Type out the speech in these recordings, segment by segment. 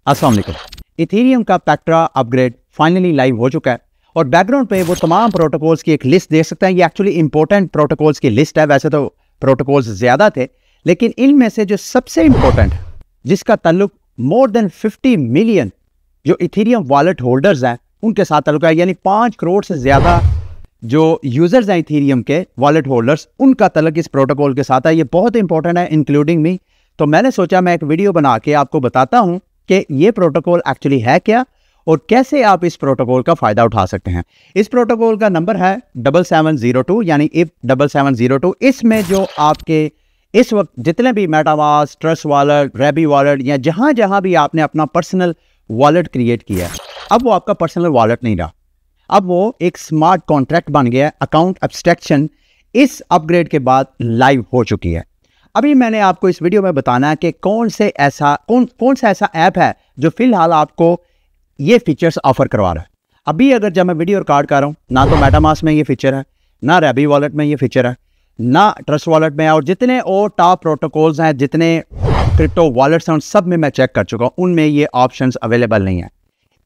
अस्सलाम वालेकुम। इथेरियम का पेक्ट्रा अपग्रेड फाइनली लाइव हो चुका है और बैकग्राउंड पे वो तमाम प्रोटोकॉल्स की एक लिस्ट देख सकते हैं। ये एक्चुअली इंपॉर्टेंट प्रोटोकॉल्स की लिस्ट है। वैसे तो प्रोटोकॉल्स ज़्यादा थे, लेकिन इनमें से जो सबसे इंपॉर्टेंट जिसका ताल्लुक मोर देन 50 मिलियन जो इथेरियम वॉलेट होल्डर्स हैं उनके साथ ताल्लुक है, यानी 5 करोड़ से ज़्यादा जो यूजर्स हैं इथेरियम के वॉलेट होल्डर्स, उनका ताल्लुक इस प्रोटोकॉल के साथ है। ये बहुत इंपॉर्टेंट है, इंक्लूडिंग मी। तो मैंने सोचा मैं एक वीडियो बना के आपको बताता हूँ कि ये प्रोटोकॉल एक्चुअली है क्या और कैसे आप इस प्रोटोकॉल का फ़ायदा उठा सकते हैं। इस प्रोटोकॉल का नंबर है 7702, यानी इफ 7702। इसमें जो आपके इस वक्त जितने भी मेटामास्क, ट्रस्ट वॉलेट, रैबी वॉलेट या जहाँ जहाँ भी आपने अपना पर्सनल वॉलेट क्रिएट किया है, अब वो आपका पर्सनल वॉलेट नहीं रहा, अब वो एक स्मार्ट कॉन्ट्रैक्ट बन गया है। अकाउंट एब्स्ट्रैक्शन इस अपग्रेड के बाद लाइव हो चुकी है। अभी मैंने आपको इस वीडियो में बताना है कि कौन सा ऐसा ऐप है जो फिलहाल आपको ये फीचर्स ऑफर करवा रहा है। अभी अगर जब मैं वीडियो रिकॉर्ड कर रहा हूँ, ना तो मेटामास्क में ये फीचर है, ना रैबी वॉलेट में ये फीचर है, ना ट्रस्ट वॉलेट में है, और जितने और टॉप प्रोटोकॉल्स हैं, जितने क्रिप्टो वॉलेट्स हैं, उन सब में मैं चेक कर चुका हूँ, उनमें ये ऑप्शंस अवेलेबल नहीं है।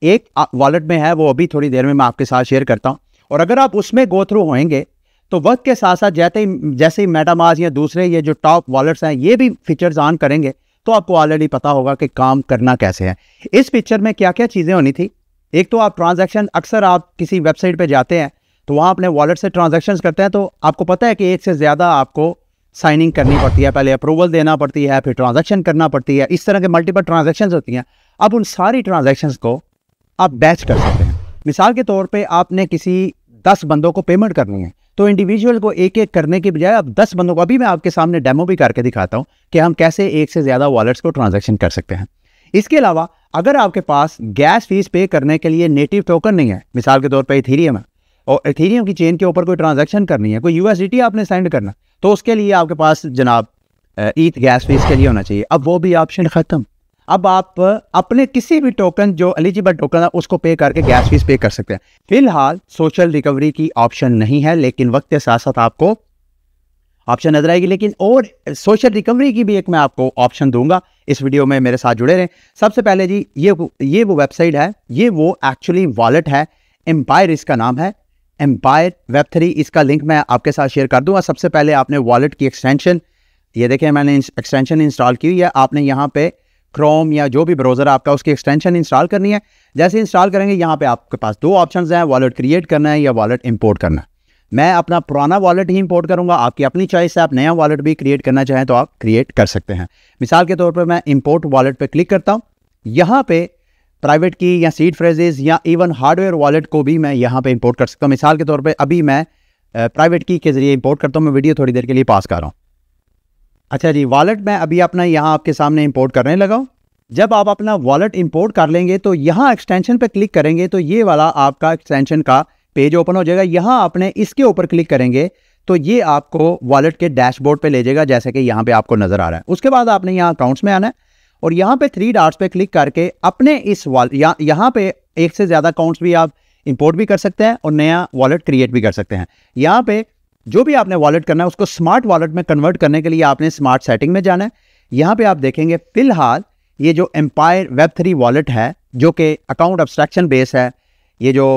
एक वॉलेट में है, वो अभी थोड़ी देर में मैं आपके साथ शेयर करता हूँ। और अगर आप उसमें गो थ्रू होंगे तो वक्त के साथ साथ जैसे ही मेटामास्क या दूसरे ये जो टॉप वॉलेट्स हैं ये भी फीचर्स ऑन करेंगे तो आपको ऑलरेडी पता होगा कि काम करना कैसे है। इस पिक्चर में क्या क्या चीज़ें होनी थी। एक तो आप ट्रांजैक्शन, अक्सर आप किसी वेबसाइट पे जाते हैं तो वहाँ अपने वॉलेट से ट्रांजैक्शंस करते हैं, तो आपको पता है कि एक से ज़्यादा आपको साइनिंग करनी पड़ती है, पहले अप्रूवल देना पड़ती है, फिर ट्रांजैक्शन करना पड़ती है। इस तरह के मल्टीपल ट्रांजैक्शंस होती हैं। अब उन सारी ट्रांजैक्शंस को आप बैच कर सकते हैं। मिसाल के तौर पे आपने किसी 10 बंदों को पेमेंट करनी है, तो इंडिविजुअल को एक एक करने के बजाय अब 10 बंदों को, अभी मैं आपके सामने डेमो भी करके दिखाता हूं कि हम कैसे एक से ज़्यादा वॉलेट्स को ट्रांजैक्शन कर सकते हैं। इसके अलावा अगर आपके पास गैस फीस पे करने के लिए नेटिव टोकन नहीं है, मिसाल के तौर पे इथेरियम है और इथेरियम की चेन के ऊपर कोई ट्रांजैक्शन करनी है, कोई यूएसडीटी आपने सेंड करना, तो उसके लिए आपके पास जनाब ईथ गैस फीस के लिए होना चाहिए। अब वो भी ऑप्शन ख़त्म। अब आप अपने किसी भी टोकन जो एलिजिबल टोकन है उसको पे करके गैस फीस पे कर सकते हैं। फिलहाल सोशल रिकवरी की ऑप्शन नहीं है, लेकिन वक्त के साथ साथ आपको ऑप्शन नजर आएगी। लेकिन और सोशल रिकवरी की भी एक मैं आपको ऑप्शन दूंगा। इस वीडियो में मेरे साथ जुड़े रहें। सबसे पहले जी ये वो वेबसाइट है, ये वो एक्चुअली वॉलेट है, एम्पायर इसका नाम है, एम्पायर वेब3। इसका लिंक मैं आपके साथ शेयर कर दूंगा। सबसे पहले आपने वॉलेट की एक्सटेंशन, ये देखें मैंने एक्सटेंशन इंस्टॉल की हुई है। आपने यहाँ पे क्रोम या जो भी ब्राउज़र आपका उसकी एक्सटेंशन इंस्टॉल करनी है। जैसे इंस्टॉल करेंगे यहाँ पे आपके पास 2 ऑप्शंस हैं, वॉलेट क्रिएट करना है या वॉलेट इंपोर्ट करना है। मैं अपना पुराना वॉलेट ही इंपोर्ट करूँगा, आपकी अपनी चॉइस है। आप नया वॉलेट भी क्रिएट करना चाहें तो आप क्रिएट कर सकते हैं। मिसाल के तौर पर मैं इंपोर्ट वॉलेट पे क्लिक करता हूँ। यहाँ पे प्राइवेट की या सीड फ्रेजेस या इवन हार्डवेयर वॉलेट को भी मैं यहाँ पे इंपोर्ट कर सकता हूँ। मिसाल के तौर पर अभी मैं प्राइवेट की के जरिए इंपोर्ट करता हूँ। मैं वीडियो थोड़ी देर के लिए पास कर रहा हूँ। अच्छा जी, वॉलेट मैं अभी अपना यहाँ आपके सामने इंपोर्ट करने लगा हूँ। जब आप अपना वॉलेट इंपोर्ट कर लेंगे तो यहाँ एक्सटेंशन पे क्लिक करेंगे तो ये वाला आपका एक्सटेंशन का पेज ओपन हो जाएगा। यहाँ आपने इसके ऊपर क्लिक करेंगे तो ये आपको वॉलेट के डैशबोर्ड पे ले जाएगा, जैसे कि यहाँ पे आपको नज़र आ रहा है। उसके बाद आपने यहाँ अकाउंट्स में आना है और यहाँ पे 3 डॉट्स पे क्लिक करके अपने इस यहाँ पे एक से ज़्यादा अकाउंट्स भी आप इंपोर्ट भी कर सकते हैं और नया वॉलेट क्रिएट भी कर सकते हैं। यहाँ पे जो भी आपने वॉलेट करना है उसको स्मार्ट वॉलेट में कन्वर्ट करने के लिए आपने स्मार्ट सेटिंग में जाना है। यहाँ पे आप देखेंगे फिलहाल ये जो एम्पायर वेब3 वॉलेट है जो कि अकाउंट एब्स्ट्रैक्शन बेस है, ये जो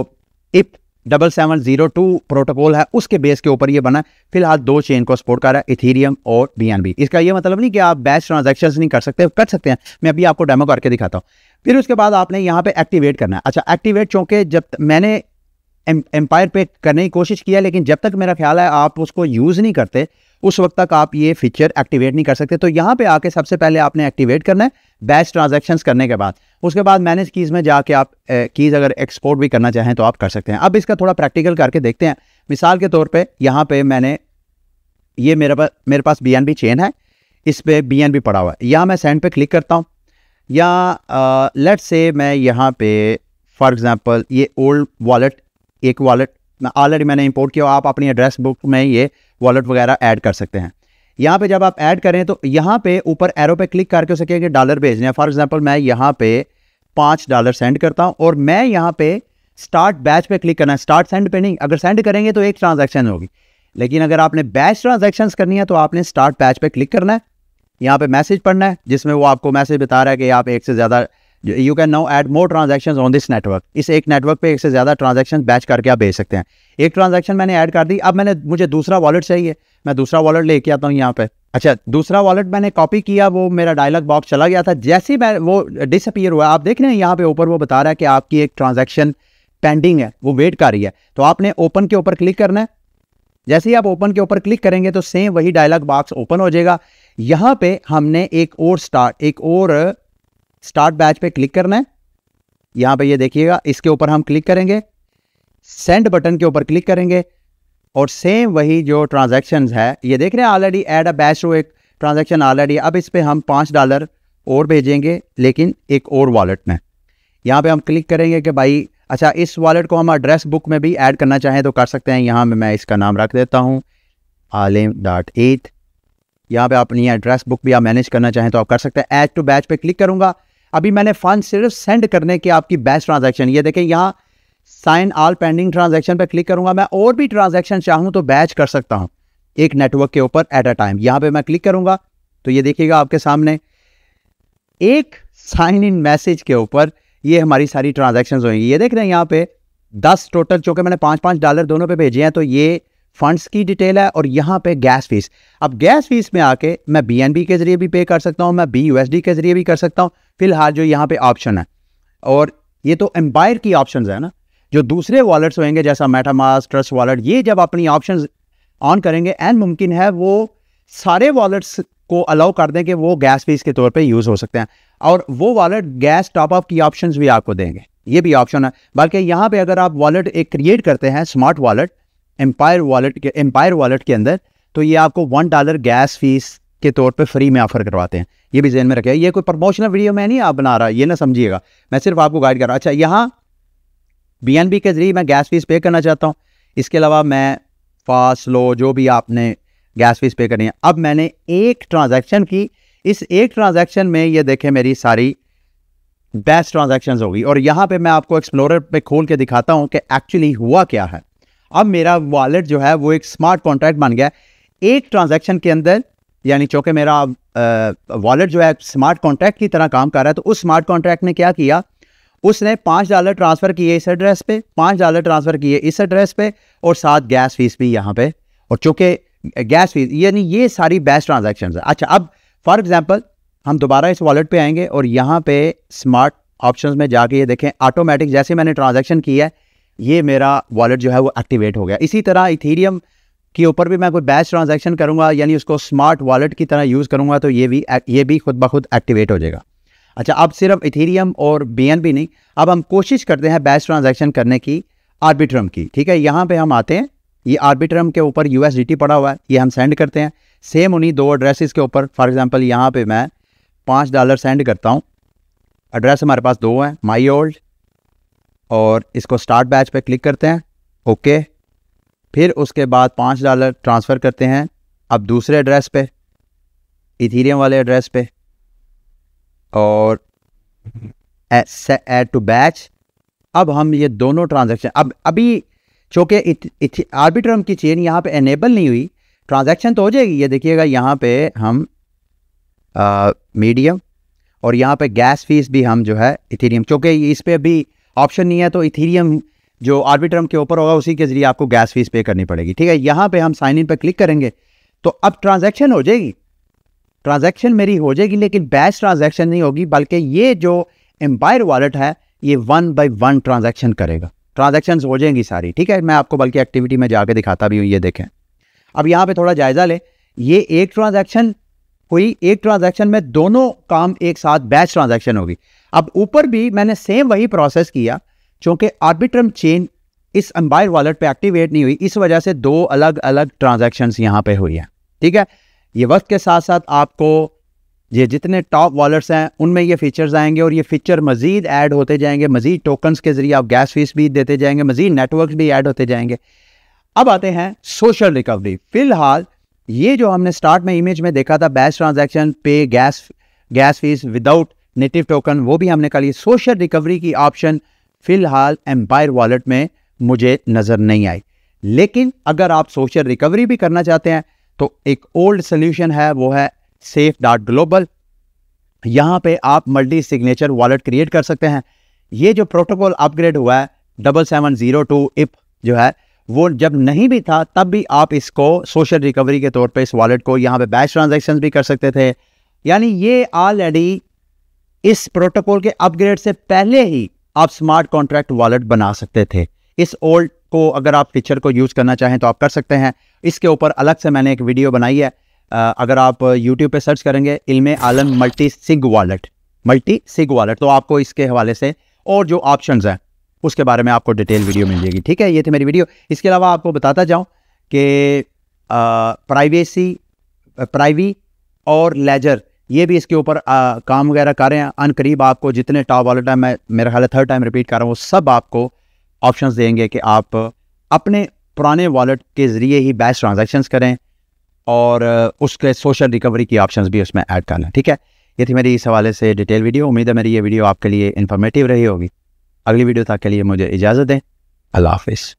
इफ 7702 प्रोटोकॉल है उसके बेस के ऊपर ये बना है। फिलहाल 2 चेन को सपोर्ट कर रहा है, इथेरियम और BNB। इसका ये मतलब नहीं कि आप बैच ट्रांजैक्शंस नहीं कर सकते, कर सकते हैं। मैं अभी आपको डेमो करके दिखाता हूँ। फिर उसके बाद आपने यहाँ पे एक्टिवेट करना है। अच्छा, एक्टिवेट चूँकि जब मैंने एम्पायर पे करने की कोशिश किया, लेकिन जब तक मेरा ख्याल है आप उसको यूज़ नहीं करते उस वक्त तक आप ये फीचर एक्टिवेट नहीं कर सकते। तो यहाँ पे आके सबसे पहले आपने एक्टिवेट करना है बैच ट्रांजैक्शंस करने के बाद। उसके बाद मैनेज कीज़ में जाके आप कीज़ अगर एक्सपोर्ट भी करना चाहें तो आप कर सकते हैं। अब इसका थोड़ा प्रैक्टिकल करके देखते हैं। मिसाल के तौर पे यहाँ पे मैंने ये मेरे पास BNB चेन है, इस पर BNB पड़ा हुआ है। यहाँ मैं सेंड पे क्लिक करता हूँ या लेट्स से मैं यहाँ पे फॉर एग्जांपल ये ओल्ड वॉलेट, एक वॉलेट ऑलरेडी मैंने इंपोर्ट किया, आप अपनी एड्रेस बुक में ये वॉलेट वगैरह ऐड कर सकते हैं। यहाँ पे जब आप ऐड करें तो यहाँ पे ऊपर एरो पे क्लिक करके उसे कहेंगे डॉलर भेजने हैं। फॉर एग्जांपल मैं यहाँ पे $5 सेंड करता हूँ और मैं यहाँ पे स्टार्ट बैच पे क्लिक करना है, स्टार्ट सेंड पे नहीं। अगर सेंड करेंगे तो एक ट्रांजैक्शन होगी, लेकिन अगर आपने बैच ट्रांजैक्शंस करनी है तो आपने स्टार्ट बैच पे क्लिक करना है। यहाँ पे मैसेज पढ़ना है जिसमें वो आपको मैसेज बता रहा है कि आप एक से ज़्यादा you can now add more transactions on this network. इस एक नेटवर्क पे एक से ज़्यादा ट्रांजैक्शन बैच करके आप भेज सकते हैं। एक ट्रांजैक्शन मैंने ऐड कर दी, अब मुझे दूसरा वॉलेट चाहिए, मैं दूसरा वॉलेट लेके आता हूँ यहाँ पे। अच्छा, दूसरा वॉलेट मैंने कॉपी किया, वो मेरा डायलॉग बॉक्स चला गया था, जैसे ही मैं वो डिसअपीयर हुआ, आप देख रहे हैं यहाँ पे ऊपर वो बता रहा है कि आपकी एक ट्रांजैक्शन पेंडिंग है, वो वेट कर रही है। तो आपने ओपन के ऊपर क्लिक करना है। जैसे ही आप ओपन के ऊपर क्लिक करेंगे तो सेम वही डायलॉग बॉक्स ओपन हो जाएगा। यहाँ पे हमने एक और स्टार्ट बैच पे क्लिक करना है। यहाँ पे ये देखिएगा, इसके ऊपर हम क्लिक करेंगे, सेंड बटन के ऊपर क्लिक करेंगे और सेम वही जो ट्रांजैक्शंस है, ये देख रहे हैं already add a batch to एक ट्रांजैक्शन ऑलरेडी। अब इस पे हम $5 और भेजेंगे, लेकिन एक और वॉलेट में। यहाँ पे हम क्लिक करेंगे कि भाई अच्छा, इस वॉलेट को हम एड्रेस बुक में भी ऐड करना चाहें तो कर सकते हैं। यहाँ में मैं इसका नाम रख देता हूँ alim.8। यहाँ पे अपनी एड्रेस बुक भी आप मैनेज करना चाहें तो आप कर सकते हैं। ऐड टू बैच पे क्लिक करूँगा। अभी मैंने फंड सिर्फ सेंड करने के आपकी बैच ट्रांजैक्शन, ये देखें यहाँ साइन ऑल पेंडिंग ट्रांजैक्शन पे क्लिक करूँगा। मैं और भी ट्रांजैक्शन चाहूँ तो बैच कर सकता हूँ एक नेटवर्क के ऊपर एट अ टाइम। यहाँ पे मैं क्लिक करूँगा तो ये देखिएगा आपके सामने एक साइन इन मैसेज के ऊपर ये हमारी सारी ट्रांजैक्शंस होंगी। ये देख रहे हैं यहाँ पे 10 टोटल, चूँकि मैंने $5 दोनों पे भेजे हैं, तो ये फंड्स की डिटेल है। और यहाँ पे गैस फीस, अब गैस फीस में आके मैं BNB के जरिए भी पे कर सकता हूँ, मैं BUSD के जरिए भी कर सकता हूँ। फिलहाल जो यहाँ पे ऑप्शन है, और ये तो एम्पायर की ऑप्शन है ना, जो दूसरे वॉलेट्स होंगे जैसा मेटामास्क, ट्रस्ट वॉलेट, ये जब अपनी ऑप्शन ऑन करेंगे एंड मुमकिन है वो सारे वॉलेट्स को अलाउ कर दें कि वो गैस फीस के तौर पे यूज़ हो सकते हैं, और वो वॉलेट गैस टॉपअप की ऑप्शंस भी आपको देंगे, ये भी ऑप्शन है। बल्कि यहाँ पे अगर आप वॉलेट एक क्रिएट करते हैं स्मार्ट वॉलेट एम्पायर वॉलेट के अंदर, तो ये आपको $1 गैस फीस के तौर पे फ्री में ऑफर करवाते हैं। ये भी ध्यान में रखें, ये कोई प्रमोशनल वीडियो मैं नहीं आप बना रहा, ये ना समझिएगा, मैं सिर्फ आपको गाइड कर रहा। अच्छा, यहाँ BNB के जरिए मैं गैस फीस पे करना चाहता हूँ। इसके अलावा मैं फास्ट लो जो भी आपने गैस फीस पे करनी है। अब मैंने एक ट्रांजैक्शन की, इस एक ट्रांजैक्शन में ये देखें मेरी सारी बैच ट्रांजैक्शंस होगी। और यहाँ पे मैं आपको एक्सप्लोरर पे खोल के दिखाता हूँ कि एक्चुअली हुआ क्या है। अब मेरा वॉलेट जो है वो एक स्मार्ट कॉन्ट्रैक्ट बन गया एक ट्रांजैक्शन के अंदर, यानी चूँकि मेरा वॉलेट जो है स्मार्ट कॉन्ट्रैक्ट की तरह काम कर रहा है। तो उस स्मार्ट कॉन्ट्रैक्ट ने क्या किया, उसने $5 ट्रांसफ़र किए इस एड्रेस पे, $5 ट्रांसफ़र किए इस एड्रेस पे, और साथ गैस फीस भी यहाँ पे। और चूँकि गैस फीस यानी ये सारी बैच ट्रांजैक्शंस है। अच्छा, अब फॉर एग्जांपल हम दोबारा इस वॉलेट पे आएंगे और यहाँ पे स्मार्ट ऑप्शंस में जाके ये देखें ऑटोमेटिक, जैसे मैंने ट्रांजैक्शन किया है ये मेरा वॉलेट जो है वो एक्टिवेट हो गया। इसी तरह इथेरियम के ऊपर भी मैं कोई बैच ट्रांजैक्शन करूँगा, यानी उसको स्मार्ट वॉलेट की तरह यूज़ करूँगा, तो ये भी खुद ब खुद एक्टिवेट हो जाएगा। अच्छा, अब सिर्फ इथेरियम और BNB नहीं, अब हम कोशिश करते हैं बैच ट्रांजैक्शन करने की आर्बिट्रम की। ठीक है, यहाँ पे हम आते हैं, ये आर्बिट्रम के ऊपर USDT पड़ा हुआ है, ये हम सेंड करते हैं सेम उन्हीं दो एड्रेसेस के ऊपर। फॉर एग्जांपल यहाँ पे मैं $5 सेंड करता हूँ, एड्रेस हमारे पास दो हैं, माई ओल्ड, और इसको स्टार्ट बैच पे क्लिक करते हैं, ओके। फिर उसके बाद $5 ट्रांसफ़र करते हैं अब दूसरे एड्रेस पे, इथेरियम वाले एड्रेस पे, और ऐड टू बैच। अब हम ये दोनों ट्रांजैक्शन, अब अभी चूँकि आर्बिट्रम की चेन यहाँ पे एनेबल नहीं हुई, ट्रांजैक्शन तो हो जाएगी। ये देखिएगा यहाँ पे हम मीडियम, और यहाँ पे गैस फीस भी हम जो है इथेरियम, चूँकि इस पर अभी ऑप्शन नहीं है, तो इथेरियम जो आर्बिट्रम के ऊपर होगा उसी के जरिए आपको गैस फीस पे करनी पड़ेगी। ठीक है, यहाँ पे हम साइन इन पे क्लिक करेंगे तो अब ट्रांजैक्शन हो जाएगी, ट्रांजैक्शन मेरी हो जाएगी, लेकिन बैच ट्रांजैक्शन नहीं होगी, बल्कि ये जो एम्पायर वॉलेट है ये 1 by 1 ट्रांजैक्शन करेगा, ट्रांजैक्शंस हो जाएंगी सारी। ठीक है, मैं आपको बल्कि एक्टिविटी में जाके दिखाता भी हूँ, ये देखें। अब यहाँ पे थोड़ा जायज़ा लें, ये एक ट्रांजैक्शन हुई, एक ट्रांजैक्शन में दोनों काम एक साथ बैच ट्रांजैक्शन होगी। अब ऊपर भी मैंने सेम वही प्रोसेस किया, क्योंकि आर्बिट्रम चेन इस एम्पायर वॉलेट पे एक्टिवेट नहीं हुई, इस वजह से दो अलग अलग ट्रांजैक्शंस यहाँ पे हुई हैं। ठीक है, ये वक्त के साथ साथ आपको ये जितने टॉप वॉलेट्स हैं उनमें ये फीचर्स आएंगे, और ये फीचर मज़ीद ऐड होते जाएंगे, मज़ीद टोकन्स के ज़रिए आप गैस फीस भी देते जाएंगे, मज़ीद नेटवर्क्स भी ऐड होते जाएंगे। अब आते हैं सोशल रिकवरी। फ़िलहाल ये जो हमने स्टार्ट में इमेज में देखा था, बैच ट्रांजैक्शन पे gas fees without native token, वो भी हमने कर ली। सोशल रिकवरी की ऑप्शन फ़िलहाल एम्पायर वॉलेट में मुझे नज़र नहीं आई, लेकिन अगर आप सोशल रिकवरी भी करना चाहते हैं तो एक ओल्ड सोल्यूशन है, वो है safe.global। यहाँ पे आप मल्टी सिग्नेचर वॉलेट क्रिएट कर सकते हैं। ये जो प्रोटोकॉल अपग्रेड हुआ है 7702 इप जो है, वो जब नहीं भी था तब भी आप इसको सोशल रिकवरी के तौर पे इस वॉलेट को यहाँ पे बैच ट्रांजैक्शंस भी कर सकते थे। यानी ये ऑलरेडी इस प्रोटोकॉल के अपग्रेड से पहले ही आप स्मार्ट कॉन्ट्रैक्ट वॉलेट बना सकते थे। इस ओल्ड को अगर आप फीचर को यूज़ करना चाहें तो आप कर सकते हैं। इसके ऊपर अलग से मैंने एक वीडियो बनाई है, अगर आप YouTube पे सर्च करेंगे इल्मे आलम मल्टी सिग वॉलेट, तो आपको इसके हवाले से और जो ऑप्शंस हैं उसके बारे में आपको डिटेल वीडियो मिल जाएगी। ठीक है, ये थी मेरी वीडियो। इसके अलावा आपको बताता जाऊं कि प्राइवी और लेजर ये भी इसके ऊपर काम वगैरह कर रहे हैं। अनकरीब आपको जितने टॉप वॉलेट है, मैं मेरा ख्याल है थर्ड टाइम रिपीट कर रहा हूँ, वो सब आपको ऑप्शंस देंगे कि आप अपने पुराने वॉलेट के ज़रिए ही बैच ट्रांजैक्शंस करें और उसके सोशल रिकवरी की ऑप्शंस भी उसमें ऐड कर लें। ठीक है, ये थी मेरी इस हवाले से डिटेल वीडियो। उम्मीद है मेरी ये वीडियो आपके लिए इन्फॉर्मेटिव रही होगी। अगली वीडियो तक के लिए मुझे इजाज़त दें। अल्लाह हाफिज़।